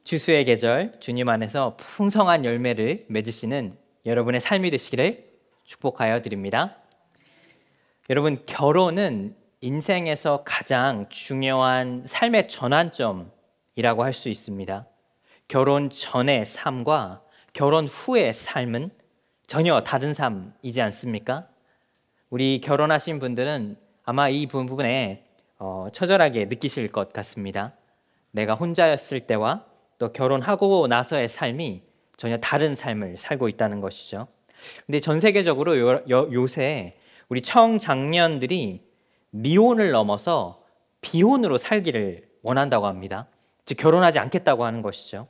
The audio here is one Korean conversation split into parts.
주수의 계절, 주님 안에서 풍성한 열매를 맺으시는 여러분의 삶이 되시기를 축복하여 드립니다. 여러분, 결혼은 인생에서 가장 중요한 삶의 전환점이라고 할 수 있습니다. 결혼 전의 삶과 결혼 후의 삶은 전혀 다른 삶이지 않습니까? 우리 결혼하신 분들은 아마 이 부분에 처절하게 느끼실 것 같습니다. 내가 혼자였을 때와 또 결혼하고 나서의 삶이 전혀 다른 삶을 살고 있다는 것이죠. 근데 전 세계적으로 요새 우리 청장년들이 미혼을 넘어서 비혼으로 살기를 원한다고 합니다. 즉 결혼하지 않겠다고 하는 것이죠.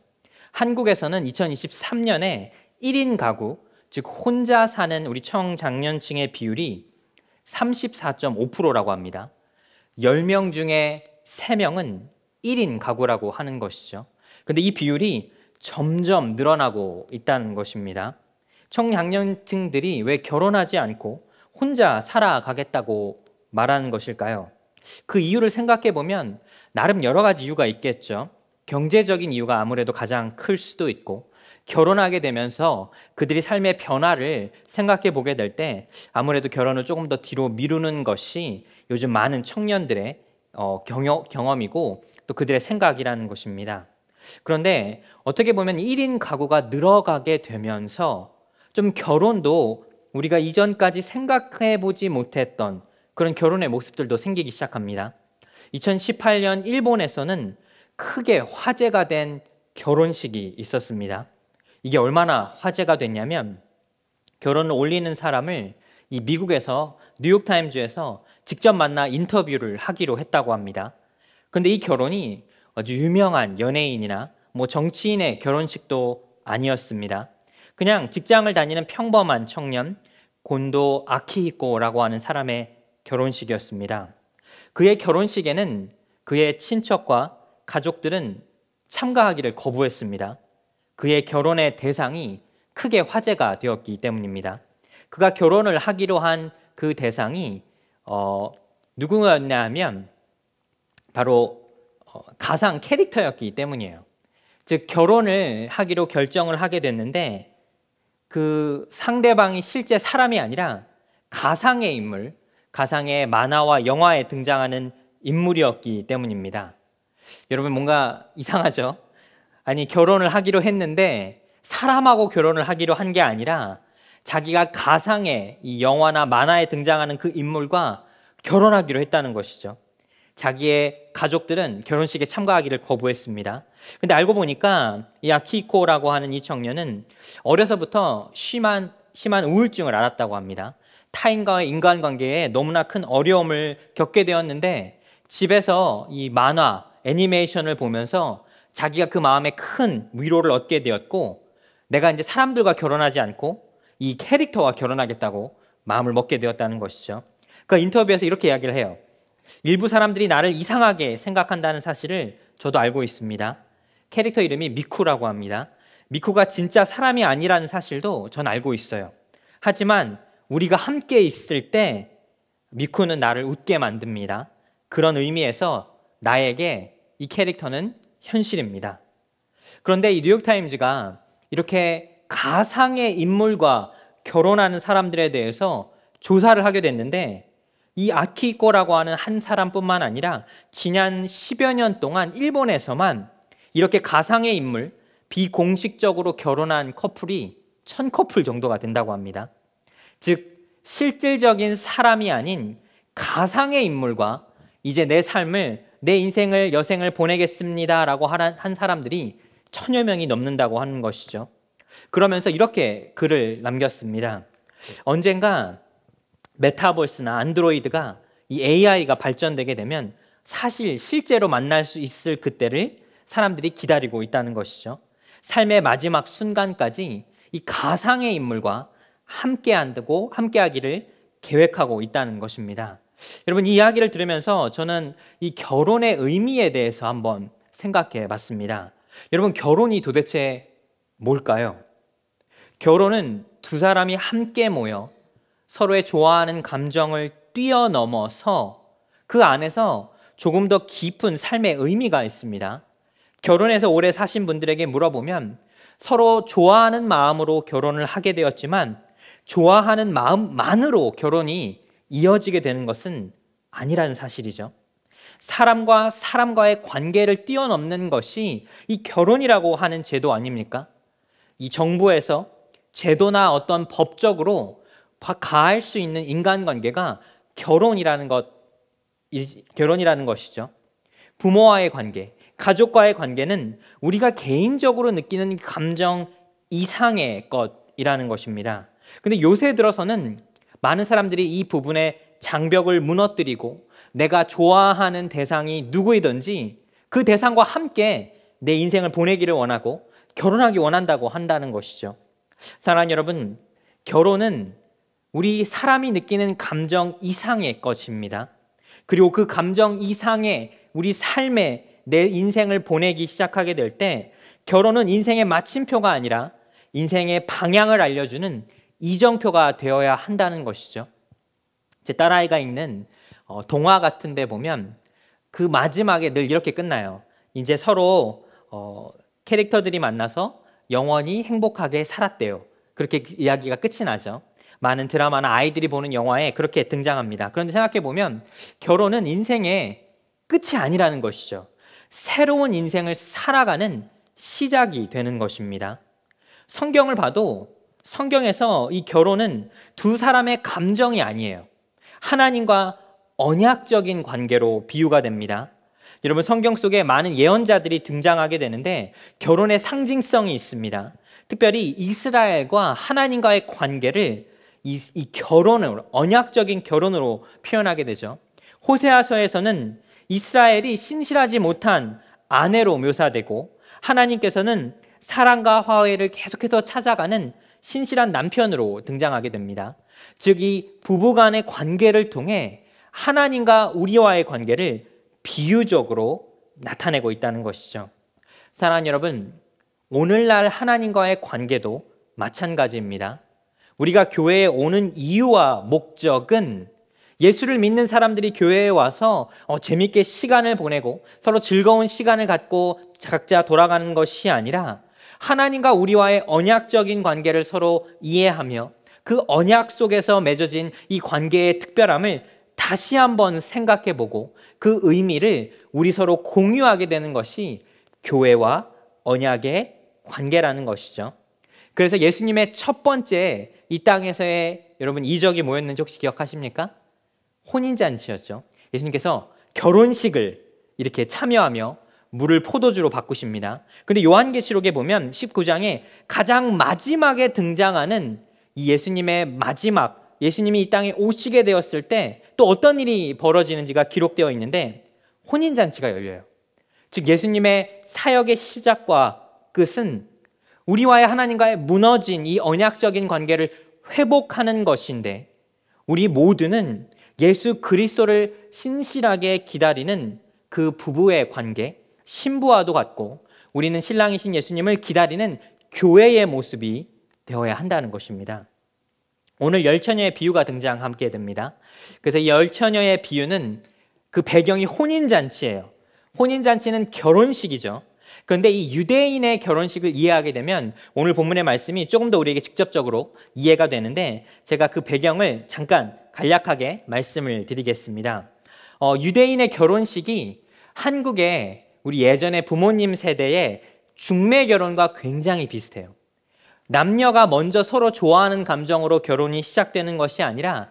한국에서는 2023년에 1인 가구, 즉 혼자 사는 우리 청장년층의 비율이 34.5%라고 합니다. 10명 중에 3명은 1인 가구라고 하는 것이죠. 근데 이 비율이 점점 늘어나고 있다는 것입니다. 청장년층들이 왜 결혼하지 않고 혼자 살아가겠다고 말하는 것일까요? 그 이유를 생각해 보면 나름 여러 가지 이유가 있겠죠. 경제적인 이유가 아무래도 가장 클 수도 있고, 결혼하게 되면서 그들이 삶의 변화를 생각해 보게 될 때 아무래도 결혼을 조금 더 뒤로 미루는 것이 요즘 많은 청년들의 경험이고 또 그들의 생각이라는 것입니다. 그런데 어떻게 보면 1인 가구가 늘어가게 되면서 좀 결혼도 우리가 이전까지 생각해 보지 못했던 그런 결혼의 모습들도 생기기 시작합니다. 2018년 일본에서는 크게 화제가 된 결혼식이 있었습니다. 이게 얼마나 화제가 됐냐면 결혼을 올리는 사람을 이 미국에서 뉴욕타임즈에서 직접 만나 인터뷰를 하기로 했다고 합니다. 그런데 이 결혼이 아주 유명한 연예인이나 정치인의 결혼식도 아니었습니다. 그냥 직장을 다니는 평범한 청년 곤도 아키히코라고 하는 사람의 결혼식이었습니다. 그의 결혼식에는 그의 친척과 가족들은 참가하기를 거부했습니다. 그의 결혼의 대상이 크게 화제가 되었기 때문입니다. 그가 결혼을 하기로 한 그 대상이 누구였냐 하면 바로 가상 캐릭터였기 때문이에요. 즉 결혼을 하기로 결정을 하게 됐는데 그 상대방이 실제 사람이 아니라 가상의 인물, 가상의 만화와 영화에 등장하는 인물이었기 때문입니다. 여러분 뭔가 이상하죠? 아니 결혼을 하기로 했는데 사람하고 결혼을 하기로 한 게 아니라 자기가 가상의 이 영화나 만화에 등장하는 그 인물과 결혼하기로 했다는 것이죠. 자기의 가족들은 결혼식에 참가하기를 거부했습니다. 근데 알고 보니까 이 아키히코라고 하는 이 청년은 어려서부터 심한 우울증을 앓았다고 합니다. 타인과의 인간관계에 너무나 큰 어려움을 겪게 되었는데 집에서 이 만화, 애니메이션을 보면서 자기가 그 마음에 큰 위로를 얻게 되었고 내가 이제 사람들과 결혼하지 않고 이 캐릭터와 결혼하겠다고 마음을 먹게 되었다는 것이죠. 그 인터뷰에서 이렇게 이야기를 해요. 일부 사람들이 나를 이상하게 생각한다는 사실을 저도 알고 있습니다. 캐릭터 이름이 미쿠라고 합니다. 미쿠가 진짜 사람이 아니라는 사실도 전 알고 있어요. 하지만 우리가 함께 있을 때 미쿠는 나를 웃게 만듭니다. 그런 의미에서 나에게 이 캐릭터는 현실입니다. 그런데 이 뉴욕타임즈가 이렇게 가상의 인물과 결혼하는 사람들에 대해서 조사를 하게 됐는데 이 아키히코라고 하는 한 사람뿐만 아니라 지난 10여 년 동안 일본에서만 이렇게 가상의 인물, 비공식적으로 결혼한 커플이 1000커플 정도가 된다고 합니다. 즉 실질적인 사람이 아닌 가상의 인물과 이제 내 삶을, 내 인생을, 여생을 보내겠습니다 라고 한 사람들이 1000여 명이 넘는다고 하는 것이죠. 그러면서 이렇게 글을 남겼습니다. 언젠가 메타버스나 안드로이드가 이 AI가 발전되게 되면 사실 실제로 만날 수 있을 그때를 사람들이 기다리고 있다는 것이죠. 삶의 마지막 순간까지 이 가상의 인물과 함께하기를 계획하고 있다는 것입니다. 여러분 이 이야기를 들으면서 저는 이 결혼의 의미에 대해서 한번 생각해 봤습니다. 여러분 결혼이 도대체 뭘까요? 결혼은 두 사람이 함께 모여 서로의 좋아하는 감정을 뛰어넘어서 그 안에서 조금 더 깊은 삶의 의미가 있습니다. 결혼해서 오래 사신 분들에게 물어보면 서로 좋아하는 마음으로 결혼을 하게 되었지만 좋아하는 마음만으로 결혼이 이어지게 되는 것은 아니라는 사실이죠. 사람과 사람과의 관계를 뛰어넘는 것이 이 결혼이라고 하는 제도 아닙니까? 이 정부에서 제도나 어떤 법적으로 가할 수 있는 인간관계가 결혼이라는 것이죠. 부모와의 관계, 가족과의 관계는 우리가 개인적으로 느끼는 감정 이상의 것이라는 것입니다. 근데 요새 들어서는 많은 사람들이 이 부분에 장벽을 무너뜨리고 내가 좋아하는 대상이 누구이든지 그 대상과 함께 내 인생을 보내기를 원하고 결혼하기 원한다고 한다는 것이죠. 사랑하는 여러분, 결혼은 우리 사람이 느끼는 감정 이상의 것입니다. 그리고 그 감정 이상의 우리 삶에 내 인생을 보내기 시작하게 될 때 결혼은 인생의 마침표가 아니라 인생의 방향을 알려주는 이정표가 되어야 한다는 것이죠. 제 딸아이가 읽는 동화 같은 데 보면 그 마지막에 늘 이렇게 끝나요. 이제 서로 캐릭터들이 만나서 영원히 행복하게 살았대요. 그렇게 이야기가 끝이 나죠. 많은 드라마나 아이들이 보는 영화에 그렇게 등장합니다. 그런데 생각해보면 결혼은 인생의 끝이 아니라는 것이죠. 새로운 인생을 살아가는 시작이 되는 것입니다. 성경을 봐도 성경에서 이 결혼은 두 사람의 감정이 아니에요. 하나님과 언약적인 관계로 비유가 됩니다. 여러분, 성경 속에 많은 예언자들이 등장하게 되는데 결혼의 상징성이 있습니다. 특별히 이스라엘과 하나님과의 관계를 이 결혼으로, 언약적인 결혼으로 표현하게 되죠. 호세아서에서는 이스라엘이 신실하지 못한 아내로 묘사되고 하나님께서는 사랑과 화해를 계속해서 찾아가는 신실한 남편으로 등장하게 됩니다. 즉, 이 부부간의 관계를 통해 하나님과 우리와의 관계를 비유적으로 나타내고 있다는 것이죠. 사랑하는 여러분, 오늘날 하나님과의 관계도 마찬가지입니다. 우리가 교회에 오는 이유와 목적은 예수를 믿는 사람들이 교회에 와서 재밌게 시간을 보내고 서로 즐거운 시간을 갖고 각자 돌아가는 것이 아니라 하나님과 우리와의 언약적인 관계를 서로 이해하며 그 언약 속에서 맺어진 이 관계의 특별함을 다시 한번 생각해보고 그 의미를 우리 서로 공유하게 되는 것이 교회와 언약의 관계라는 것이죠. 그래서 예수님의 첫 번째 이 땅에서의 여러분 이적이 뭐였는지 혹시 기억하십니까? 혼인잔치였죠. 예수님께서 결혼식을 이렇게 참여하며 물을 포도주로 바꾸십니다. 근데 요한계시록에 보면 19장에 가장 마지막에 등장하는 이 예수님의 마지막, 예수님이 이 땅에 오시게 되었을 때 또 어떤 일이 벌어지는지가 기록되어 있는데 혼인잔치가 열려요. 즉 예수님의 사역의 시작과 끝은 우리와의 하나님과의 무너진 이 언약적인 관계를 회복하는 것인데 우리 모두는 예수 그리스도를 신실하게 기다리는 그 부부의 관계, 신부와도 같고 우리는 신랑이신 예수님을 기다리는 교회의 모습이 되어야 한다는 것입니다. 오늘 열처녀의 비유가 함께 됩니다. 그래서 이 열처녀의 비유는 그 배경이 혼인잔치예요. 혼인잔치는 결혼식이죠. 그런데 이 유대인의 결혼식을 이해하게 되면 오늘 본문의 말씀이 조금 더 우리에게 직접적으로 이해가 되는데 제가 그 배경을 잠깐 간략하게 말씀을 드리겠습니다. 유대인의 결혼식이 한국의 우리 예전의 부모님 세대의 중매 결혼과 굉장히 비슷해요. 남녀가 먼저 서로 좋아하는 감정으로 결혼이 시작되는 것이 아니라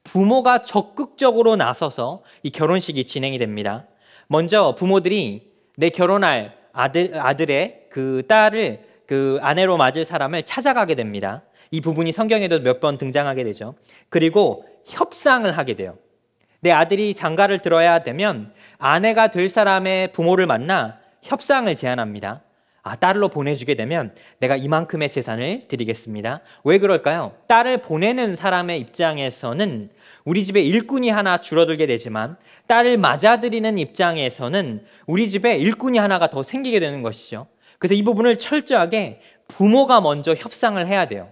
부모가 적극적으로 나서서 이 결혼식이 진행이 됩니다. 먼저 부모들이 내 결혼할 아들의 그 딸을 그 아내로 맞을 사람을 찾아가게 됩니다. 이 부분이 성경에도 몇 번 등장하게 되죠. 그리고 협상을 하게 돼요. 내 아들이 장가를 들어야 되면 아내가 될 사람의 부모를 만나 협상을 제안합니다. 딸로 보내주게 되면 내가 이만큼의 재산을 드리겠습니다. 왜 그럴까요? 딸을 보내는 사람의 입장에서는 우리 집에 일꾼이 하나 줄어들게 되지만 딸을 맞아들이는 입장에서는 우리 집에 일꾼이 하나가 더 생기게 되는 것이죠. 그래서 이 부분을 철저하게 부모가 먼저 협상을 해야 돼요.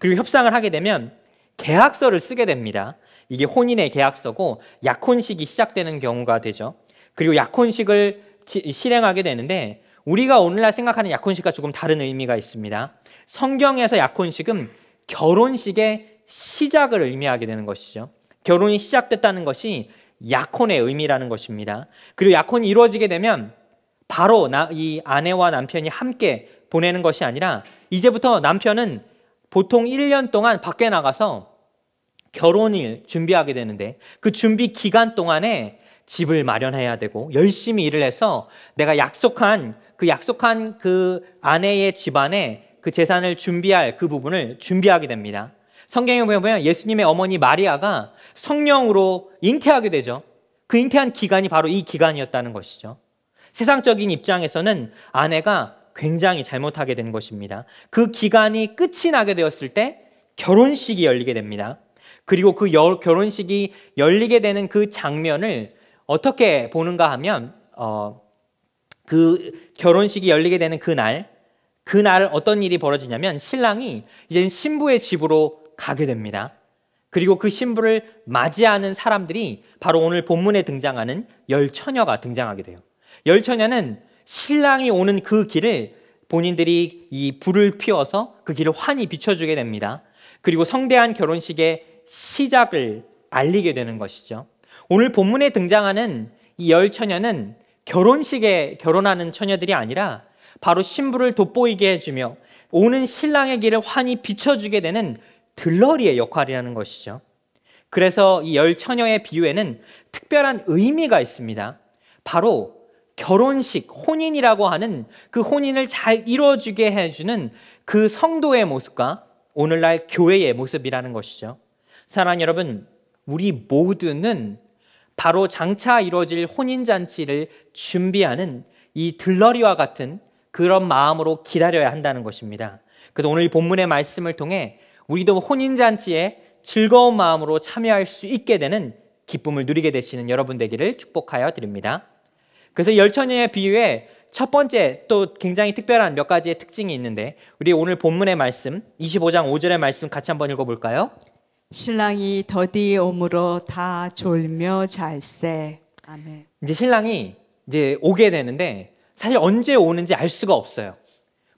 그리고 협상을 하게 되면 계약서를 쓰게 됩니다. 이게 혼인의 계약서고 약혼식이 시작되는 경우가 되죠. 그리고 약혼식을 실행하게 되는데 우리가 오늘날 생각하는 약혼식과 조금 다른 의미가 있습니다. 성경에서 약혼식은 결혼식의 시작을 의미하게 되는 것이죠. 결혼이 시작됐다는 것이 약혼의 의미라는 것입니다. 그리고 약혼이 이루어지게 되면 바로 이 아내와 남편이 함께 보내는 것이 아니라 이제부터 남편은 보통 1년 동안 밖에 나가서 결혼을 준비하게 되는데 그 준비 기간 동안에 집을 마련해야 되고 열심히 일을 해서 내가 약속한 그 아내의 집안에 그 재산을 준비할 그 부분을 준비하게 됩니다. 성경에 보면 예수님의 어머니 마리아가 성령으로 잉태하게 되죠. 그 잉태한 기간이 바로 이 기간이었다는 것이죠. 세상적인 입장에서는 아내가 굉장히 잘못하게 된 것입니다. 그 기간이 끝이 나게 되었을 때 결혼식이 열리게 됩니다. 그리고 그 결혼식이 열리게 되는 그 장면을 어떻게 보는가 하면 그 결혼식이 열리게 되는 그날 어떤 일이 벌어지냐면 신랑이 이제 신부의 집으로 가게 됩니다. 그리고 그 신부를 맞이하는 사람들이 바로 오늘 본문에 등장하는 열처녀가 등장하게 돼요. 열처녀는 신랑이 오는 그 길을 본인들이 이 불을 피워서 그 길을 환히 비춰주게 됩니다. 그리고 성대한 결혼식의 시작을 알리게 되는 것이죠. 오늘 본문에 등장하는 이 열처녀는 결혼식에 결혼하는 처녀들이 아니라 바로 신부를 돋보이게 해주며 오는 신랑의 길을 환히 비춰주게 되는 들러리의 역할이라는 것이죠. 그래서 이 열처녀의 비유에는 특별한 의미가 있습니다. 바로 결혼식, 혼인이라고 하는 그 혼인을 잘 이루어주게 해주는 그 성도의 모습과 오늘날 교회의 모습이라는 것이죠. 사랑하는 여러분, 우리 모두는 바로 장차 이루어질 혼인잔치를 준비하는 이 들러리와 같은 그런 마음으로 기다려야 한다는 것입니다. 그래서 오늘 이 본문의 말씀을 통해 우리도 혼인잔치에 즐거운 마음으로 참여할 수 있게 되는 기쁨을 누리게 되시는 여러분 되기를 축복하여 드립니다. 그래서 열처녀의 비유에 첫 번째 또 굉장히 특별한 몇 가지의 특징이 있는데 우리 오늘 본문의 말씀 25장 5절의 말씀 같이 한번 읽어볼까요? 신랑이 더디 오므로 다 졸며 잘세. 아멘. 이제 신랑이 이제 오게 되는데 사실 언제 오는지 알 수가 없어요.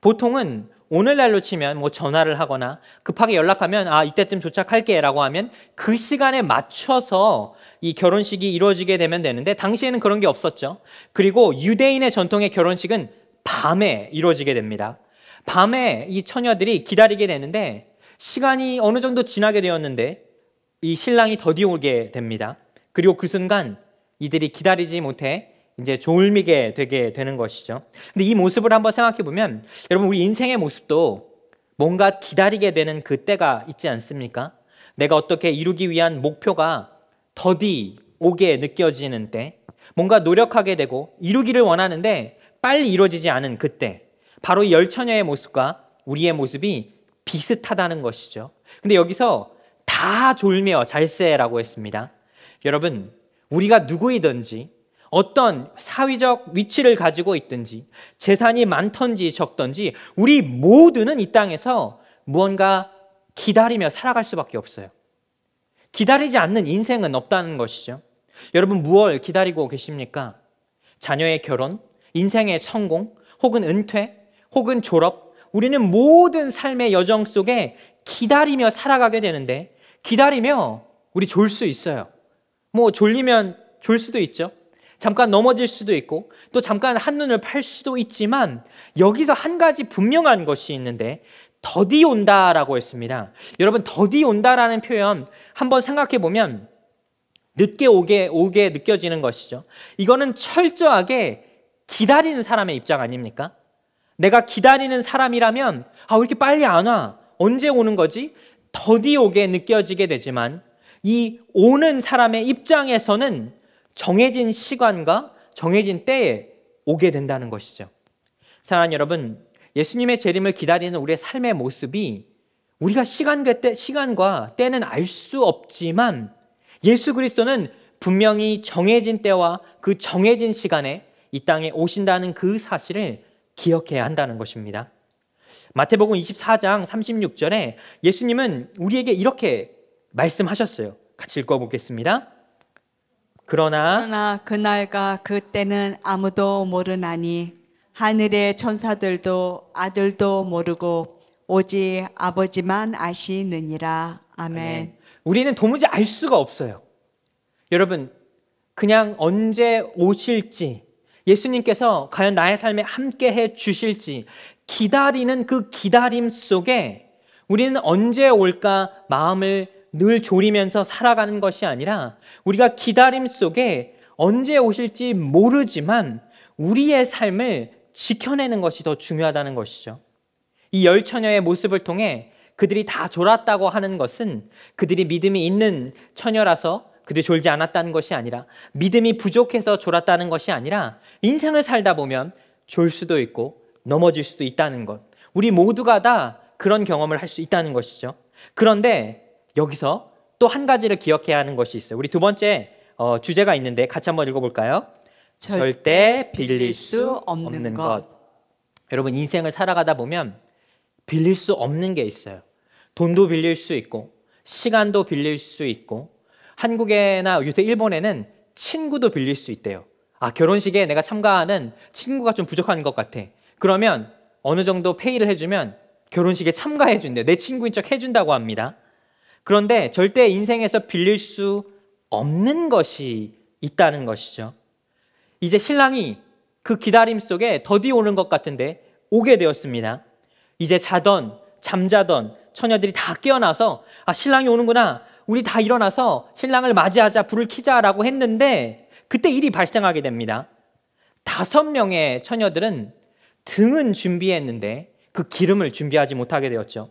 보통은 오늘날로 치면 뭐 전화를 하거나 급하게 연락하면 이때쯤 도착할게 라고 하면 그 시간에 맞춰서 이 결혼식이 이루어지게 되면 되는데 당시에는 그런 게 없었죠. 그리고 유대인의 전통의 결혼식은 밤에 이루어지게 됩니다. 밤에 이 처녀들이 기다리게 되는데 시간이 어느 정도 지나게 되었는데 이 신랑이 더디 오게 됩니다. 그리고 그 순간 이들이 기다리지 못해 이제 졸미게 되게 되는 것이죠. 근데 이 모습을 한번 생각해 보면 여러분 우리 인생의 모습도 뭔가 기다리게 되는 그 때가 있지 않습니까? 내가 어떻게 이루기 위한 목표가 더디 오게 느껴지는 때, 뭔가 노력하게 되고 이루기를 원하는데 빨리 이루어지지 않은 그때, 바로 이 열처녀의 모습과 우리의 모습이 비슷하다는 것이죠. 근데 여기서 다 졸며 잘세라고 했습니다. 여러분, 우리가 누구이든지 어떤 사회적 위치를 가지고 있든지 재산이 많던지 적던지 우리 모두는 이 땅에서 무언가 기다리며 살아갈 수밖에 없어요. 기다리지 않는 인생은 없다는 것이죠. 여러분 무엇을 기다리고 계십니까? 자녀의 결혼, 인생의 성공, 혹은 은퇴, 혹은 졸업. 우리는 모든 삶의 여정 속에 기다리며 살아가게 되는데 기다리며 우리 졸 수 있어요. 뭐 졸리면 졸 수도 있죠. 잠깐 넘어질 수도 있고 또 잠깐 한눈을 팔 수도 있지만 여기서 한 가지 분명한 것이 있는데 더디 온다라고 했습니다. 여러분 더디 온다라는 표현 한번 생각해 보면 늦게 오게 느껴지는 것이죠. 이거는 철저하게 기다리는 사람의 입장 아닙니까? 내가 기다리는 사람이라면 왜 이렇게 빨리 안 와? 언제 오는 거지? 더디 오게 느껴지게 되지만 이 오는 사람의 입장에서는 정해진 시간과 정해진 때에 오게 된다는 것이죠. 사랑하는 여러분, 예수님의 재림을 기다리는 우리의 삶의 모습이 우리가 시간과 때는 알 수 없지만 예수 그리스도는 분명히 정해진 때와 그 정해진 시간에 이 땅에 오신다는 그 사실을 기억해야 한다는 것입니다. 마태복음 24장 36절에 예수님은 우리에게 이렇게 말씀하셨어요. 같이 읽어보겠습니다. 그러나 그날과 그때는 아무도 모르나니 하늘의 천사들도 아들도 모르고 오직 아버지만 아시느니라. 아멘. 우리는 도무지 알 수가 없어요. 여러분, 그냥 언제 오실지, 예수님께서 과연 나의 삶에 함께 해 주실지 기다리는 그 기다림 속에 우리는 언제 올까 마음을 늘 졸이면서 살아가는 것이 아니라, 우리가 기다림 속에 언제 오실지 모르지만 우리의 삶을 지켜내는 것이 더 중요하다는 것이죠. 이 열 처녀의 모습을 통해 그들이 다 졸았다고 하는 것은 그들이 믿음이 있는 처녀라서 그들이 졸지 않았다는 것이 아니라, 믿음이 부족해서 졸았다는 것이 아니라, 인생을 살다 보면 졸 수도 있고 넘어질 수도 있다는 것, 우리 모두가 다 그런 경험을 할 수 있다는 것이죠. 그런데 여기서 또 한 가지를 기억해야 하는 것이 있어요. 우리 두 번째 주제가 있는데 같이 한번 읽어볼까요? 절대 빌릴 수 없는 것. 여러분, 인생을 살아가다 보면 빌릴 수 없는 게 있어요. 돈도 빌릴 수 있고 시간도 빌릴 수 있고, 한국에나 요새 일본에는 친구도 빌릴 수 있대요. 결혼식에 내가 참가하는 친구가 좀 부족한 것 같아. 그러면 어느 정도 페이를 해주면 결혼식에 참가해 준대요. 내 친구인 척 해준다고 합니다. 그런데 절대 인생에서 빌릴 수 없는 것이 있다는 것이죠. 이제 신랑이 그 기다림 속에 더디 오는 것 같은데 오게 되었습니다. 이제 잠자던 처녀들이 다 깨어나서 신랑이 오는구나, 우리 다 일어나서 신랑을 맞이하자, 불을 켜자라고 했는데 그때 일이 발생하게 됩니다. 5명의 처녀들은 등은 준비했는데 그 기름을 준비하지 못하게 되었죠.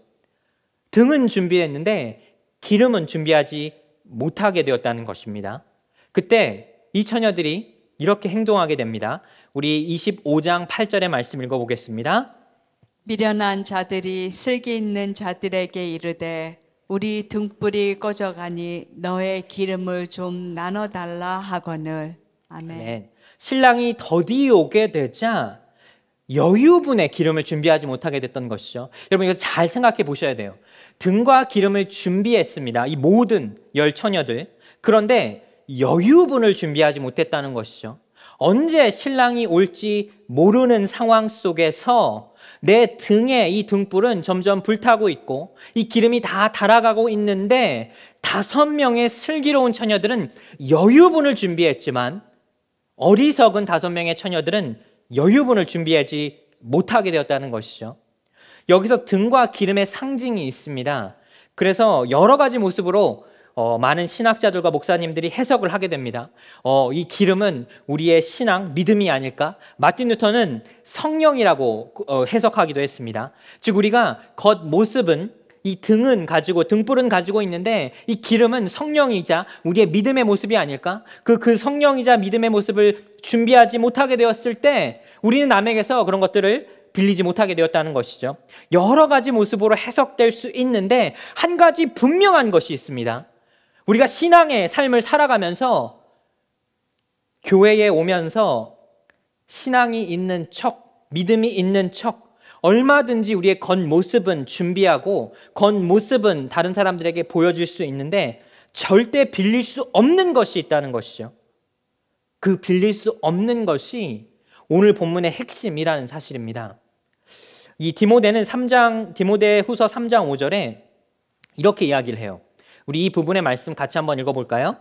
등은 준비했는데 기름은 준비하지 못하게 되었다는 것입니다. 그때 이 처녀들이 이렇게 행동하게 됩니다. 우리 25장 8절의 말씀 읽어보겠습니다. 미련한 자들이 슬기 있는 자들에게 이르되 우리 등불이 꺼져가니 너의 기름을 좀 나눠달라 하거늘. 아멘. 아멘. 신랑이 더디 오게 되자 여유분의 기름을 준비하지 못하게 됐던 것이죠. 여러분, 이거 잘 생각해 보셔야 돼요. 등과 기름을 준비했습니다. 이 모든 열 처녀들. 그런데 여유분을 준비하지 못했다는 것이죠. 언제 신랑이 올지 모르는 상황 속에서 내 등에 이 등불은 점점 불타고 있고 이 기름이 다 달아가고 있는데 5명의 슬기로운 처녀들은 여유분을 준비했지만 어리석은 5명의 처녀들은 여유분을 준비하지 못하게 되었다는 것이죠. 여기서 등과 기름의 상징이 있습니다. 그래서 여러 가지 모습으로 많은 신학자들과 목사님들이 해석을 하게 됩니다. 이 기름은 우리의 신앙, 믿음이 아닐까? 마틴 루터는 성령이라고 해석하기도 했습니다. 즉 우리가 겉모습은 이 등불은 가지고 있는데 이 기름은 성령이자 우리의 믿음의 모습이 아닐까? 그 성령이자 믿음의 모습을 준비하지 못하게 되었을 때 우리는 남에게서 그런 것들을 빌리지 못하게 되었다는 것이죠. 여러 가지 모습으로 해석될 수 있는데 한 가지 분명한 것이 있습니다. 우리가 신앙의 삶을 살아가면서 교회에 오면서 신앙이 있는 척, 믿음이 있는 척 얼마든지 우리의 겉모습은 준비하고 겉모습은 다른 사람들에게 보여줄 수 있는데 절대 빌릴 수 없는 것이 있다는 것이죠. 그 빌릴 수 없는 것이 오늘 본문의 핵심이라는 사실입니다. 이 디모데후서 3장 5절에 이렇게 이야기를 해요. 우리 이 부분의 말씀 같이 한번 읽어볼까요?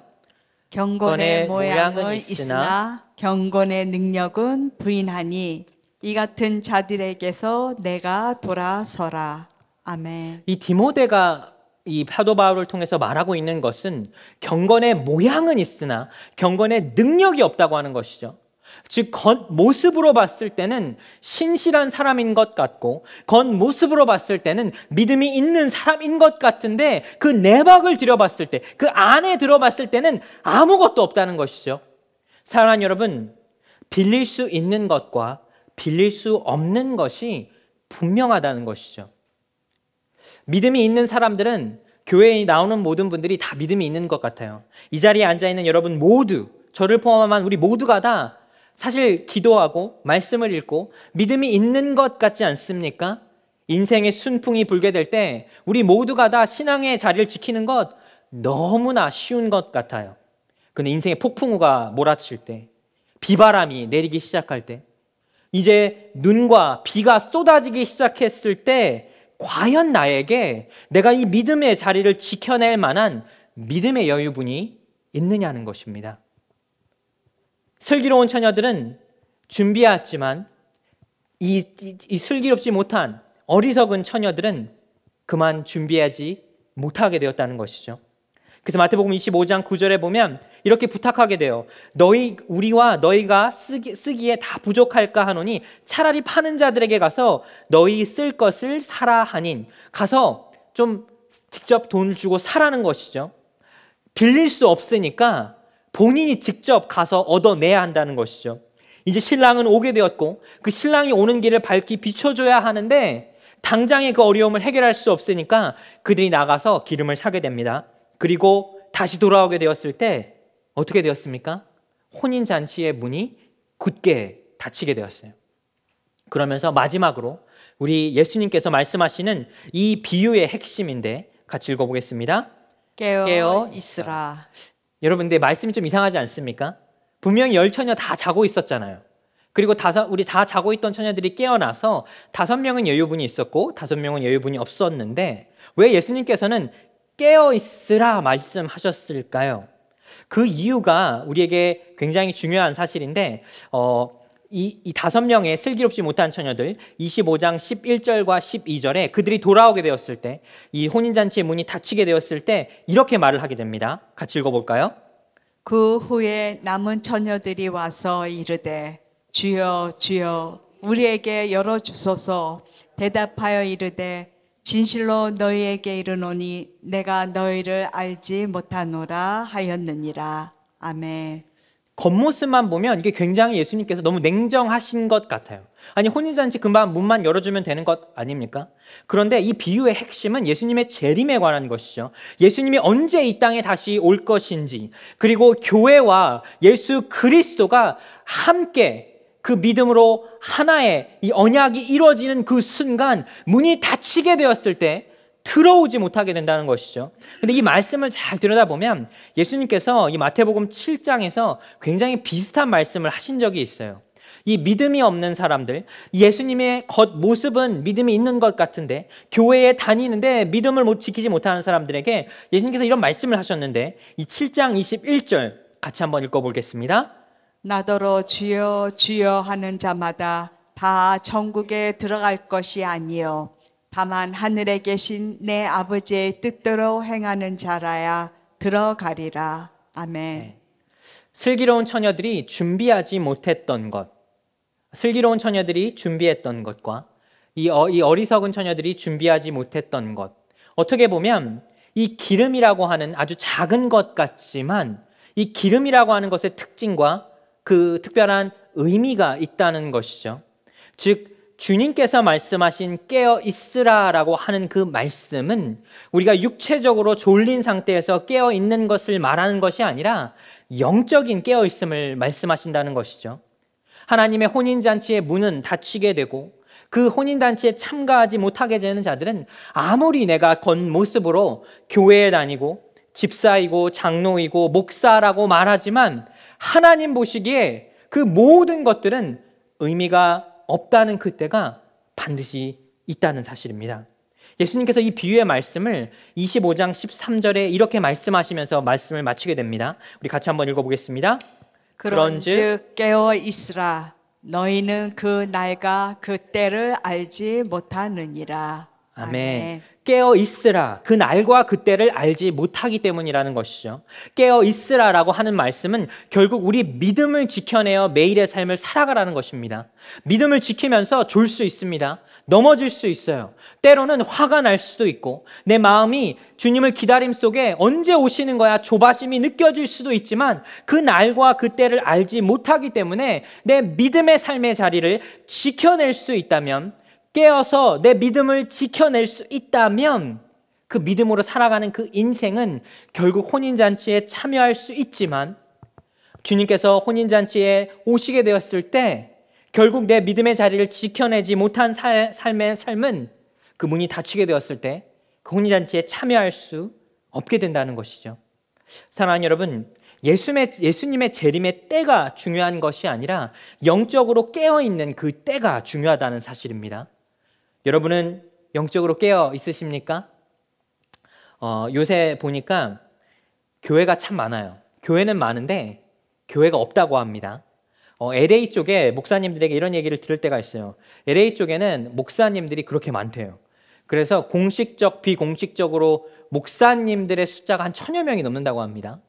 경건의 모양은 있으나 경건의 능력은 부인하니 이 같은 자들에게서 내가 돌아서라. 아멘. 이 디모데가 이 사도 바울을 통해서 말하고 있는 것은 경건의 모양은 있으나 경건의 능력이 없다고 하는 것이죠. 즉 겉모습으로 봤을 때는 신실한 사람인 것 같고 겉모습으로 봤을 때는 믿음이 있는 사람인 것 같은데 그 내박을 들여봤을 때, 그 안에 들어봤을 때는 아무것도 없다는 것이죠. 사랑하는 여러분, 빌릴 수 있는 것과 빌릴 수 없는 것이 분명하다는 것이죠. 믿음이 있는 사람들은 교회에 나오는 모든 분들이 다 믿음이 있는 것 같아요. 이 자리에 앉아있는 여러분 모두, 저를 포함한 우리 모두가 다 사실 기도하고 말씀을 읽고 믿음이 있는 것 같지 않습니까? 인생의 순풍이 불게 될 때 우리 모두가 다 신앙의 자리를 지키는 것 너무나 쉬운 것 같아요. 근데 인생의 폭풍우가 몰아칠 때, 비바람이 내리기 시작할 때, 이제 눈과 비가 쏟아지기 시작했을 때 과연 나에게 내가 이 믿음의 자리를 지켜낼 만한 믿음의 여유분이 있느냐는 것입니다. 슬기로운 처녀들은 준비했지만 이 슬기롭지 못한 어리석은 처녀들은 그만 준비하지 못하게 되었다는 것이죠. 그래서 마태복음 25장 9절에 보면 이렇게 부탁하게 돼요. 우리와 너희가 쓰기에 다 부족할까 하노니 차라리 파는 자들에게 가서 너희 쓸 것을 사라 하니, 가서 좀 직접 돈을 주고 사라는 것이죠. 빌릴 수 없으니까 본인이 직접 가서 얻어내야 한다는 것이죠. 이제 신랑은 오게 되었고 그 신랑이 오는 길을 밝히 비춰줘야 하는데 당장의 그 어려움을 해결할 수 없으니까 그들이 나가서 기름을 사게 됩니다. 그리고 다시 돌아오게 되었을 때 어떻게 되었습니까? 혼인잔치의 문이 굳게 닫히게 되었어요. 그러면서 마지막으로 우리 예수님께서 말씀하시는 이 비유의 핵심인데 같이 읽어보겠습니다. 깨어 있으라. 여러분, 근데 말씀이 좀 이상하지 않습니까? 분명히 10처녀 다 자고 있었잖아요. 그리고 우리 다 자고 있던 처녀들이 깨어나서 5명은 여유분이 있었고 5명은 여유분이 없었는데 왜 예수님께서는 깨어 있으라 말씀하셨을까요? 그 이유가 우리에게 굉장히 중요한 사실인데 이 5명의 슬기롭지 못한 처녀들 25장 11절과 12절에 그들이 돌아오게 되었을 때, 이 혼인잔치의 문이 닫히게 되었을 때 이렇게 말을 하게 됩니다. 같이 읽어볼까요? 그 후에 남은 처녀들이 와서 이르되 주여 주여 우리에게 열어주소서. 대답하여 이르되 진실로 너희에게 이르노니 내가 너희를 알지 못하노라 하였느니라. 아멘. 겉모습만 보면 이게 굉장히 예수님께서 너무 냉정하신 것 같아요. 아니, 혼인잔치 금방 문만 열어주면 되는 것 아닙니까? 그런데 이 비유의 핵심은 예수님의 재림에 관한 것이죠. 예수님이 언제 이 땅에 다시 올 것인지, 그리고 교회와 예수 그리스도가 함께 그 믿음으로 하나의 이 언약이 이루어지는 그 순간 문이 닫히게 되었을 때 들어오지 못하게 된다는 것이죠. 근데 이 말씀을 잘 들여다보면 예수님께서 이 마태복음 7장에서 굉장히 비슷한 말씀을 하신 적이 있어요. 이 믿음이 없는 사람들, 예수님의 겉모습은 믿음이 있는 것 같은데 교회에 다니는데 믿음을 지키지 못하는 사람들에게 예수님께서 이런 말씀을 하셨는데, 이 7장 21절 같이 한번 읽어보겠습니다. 나더러 주여 주여 하는 자마다 다 천국에 들어갈 것이 아니요 다만 하늘에 계신 내 아버지의 뜻대로 행하는 자라야 들어가리라. 아멘. 네. 슬기로운 처녀들이 준비하지 못했던 것, 슬기로운 처녀들이 준비했던 것과 이 어리석은 처녀들이 준비하지 못했던 것, 어떻게 보면 이 기름이라고 하는 아주 작은 것 같지만 이 기름이라고 하는 것의 특징과 그 특별한 의미가 있다는 것이죠. 즉 주님께서 말씀하신 깨어 있으라라고 하는 그 말씀은 우리가 육체적으로 졸린 상태에서 깨어 있는 것을 말하는 것이 아니라 영적인 깨어 있음을 말씀하신다는 것이죠. 하나님의 혼인잔치의 문은 닫히게 되고 그 혼인잔치에 참가하지 못하게 되는 자들은 아무리 내가 겉모습으로 교회에 다니고 집사이고 장로이고 목사라고 말하지만 하나님 보시기에 그 모든 것들은 의미가 없다는 그때가 반드시 있다는 사실입니다. 예수님께서 이 비유의 말씀을 25장 13절에 이렇게 말씀하시면서 말씀을 마치게 됩니다. 우리 같이 한번 읽어보겠습니다. 그런즉 깨어 있으라. 너희는 그 날과 그 때를 알지 못하느니라. 아멘. 깨어 있으라. 그 날과 그 때를 알지 못하기 때문이라는 것이죠. 깨어 있으라라고 하는 말씀은 결국 우리 믿음을 지켜내어 매일의 삶을 살아가라는 것입니다. 믿음을 지키면서 졸 수 있습니다. 넘어질 수 있어요. 때로는 화가 날 수도 있고 내 마음이 주님을 기다림 속에 언제 오시는 거야 조바심이 느껴질 수도 있지만 그 날과 그 때를 알지 못하기 때문에 내 믿음의 삶의 자리를 지켜낼 수 있다면, 깨어서 내 믿음을 지켜낼 수 있다면 그 믿음으로 살아가는 그 인생은 결국 혼인잔치에 참여할 수 있지만 주님께서 혼인잔치에 오시게 되었을 때 결국 내 믿음의 자리를 지켜내지 못한 삶의 삶은 그 문이 닫히게 되었을 때 그 혼인잔치에 참여할 수 없게 된다는 것이죠. 사랑하는 여러분, 예수님의 재림의 때가 중요한 것이 아니라 영적으로 깨어있는 그 때가 중요하다는 사실입니다. 여러분은 영적으로 깨어 있으십니까? 요새 보니까 교회가 참 많아요. 교회는 많은데 교회가 없다고 합니다. LA 쪽에 목사님들에게 이런 얘기를 들을 때가 있어요. LA 쪽에는 목사님들이 그렇게 많대요. 그래서 공식적, 비공식적으로 목사님들의 숫자가 한 1000여 명이 넘는다고 합니다.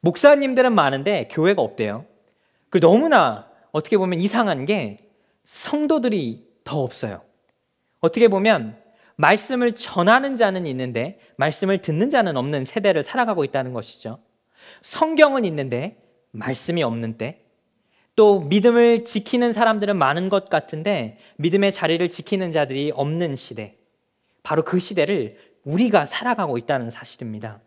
목사님들은 많은데 교회가 없대요. 너무나 어떻게 보면 이상한 게 성도들이 더 없어요. 어떻게 보면 말씀을 전하는 자는 있는데 말씀을 듣는 자는 없는 세대를 살아가고 있다는 것이죠. 성경은 있는데 말씀이 없는 때, 또 믿음을 지키는 사람들은 많은 것 같은데 믿음의 자리를 지키는 자들이 없는 시대, 바로 그 시대를 우리가 살아가고 있다는 사실입니다.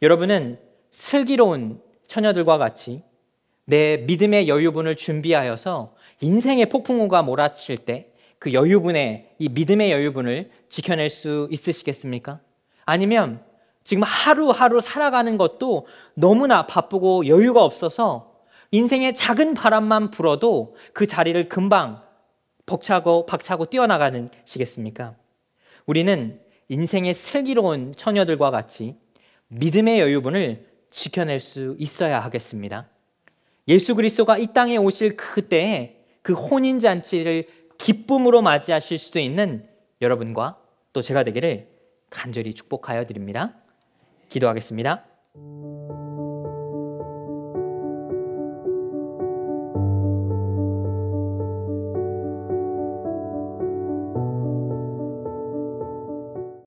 여러분은 슬기로운 처녀들과 같이 내 믿음의 여유분을 준비하여서 인생의 폭풍우가 몰아칠 때 그 여유분의, 이 믿음의 여유분을 지켜낼 수 있으시겠습니까? 아니면 지금 하루하루 살아가는 것도 너무나 바쁘고 여유가 없어서 인생의 작은 바람만 불어도 그 자리를 금방 박차고 뛰어나가는 시겠습니까? 우리는 인생의 슬기로운 처녀들과 같이 믿음의 여유분을 지켜낼 수 있어야 하겠습니다. 예수 그리스도가 이 땅에 오실 그때에 그 혼인잔치를 기쁨으로 맞이하실 수 있는 여러분과 또 제가 되기를 간절히 축복하여 드립니다. 기도하겠습니다.